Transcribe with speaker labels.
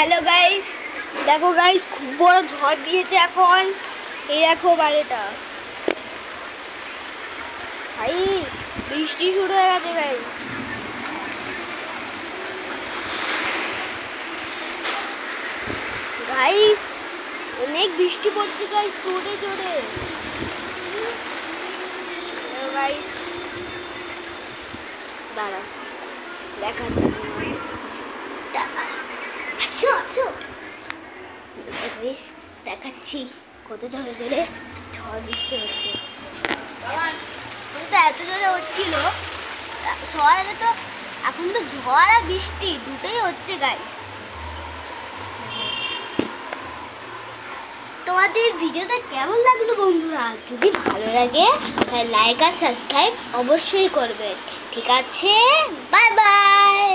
Speaker 1: Hello guys, देखो guys खूब बड़ झड़ दिए এখন এই দেখো বাইরেটা ভাই বৃষ্টি শুরু হয়ে গেছে গাইস। গাইস অনেক বৃষ্টি পড়ছে গাইস, জোরে জোরে। গাইস দাঁড়াও দেখাচ্ছি, আসো আসো গাইস দেখাচ্ছি কত জোরে জোরে ঝড় বৃষ্টি হচ্ছে। তো এত জোরে হচ্ছিল শহরে, তো এখন তো ঝড় আর বৃষ্টি দুটোই হচ্ছে গাইস। তোমাদের ভিডিওটা কেমন লাগলো বন্ধুরা? যদি ভালো লাগে তাহলে লাইক আর সাবস্ক্রাইব অবশ্যই করবে, ঠিক আছে? Bye bye.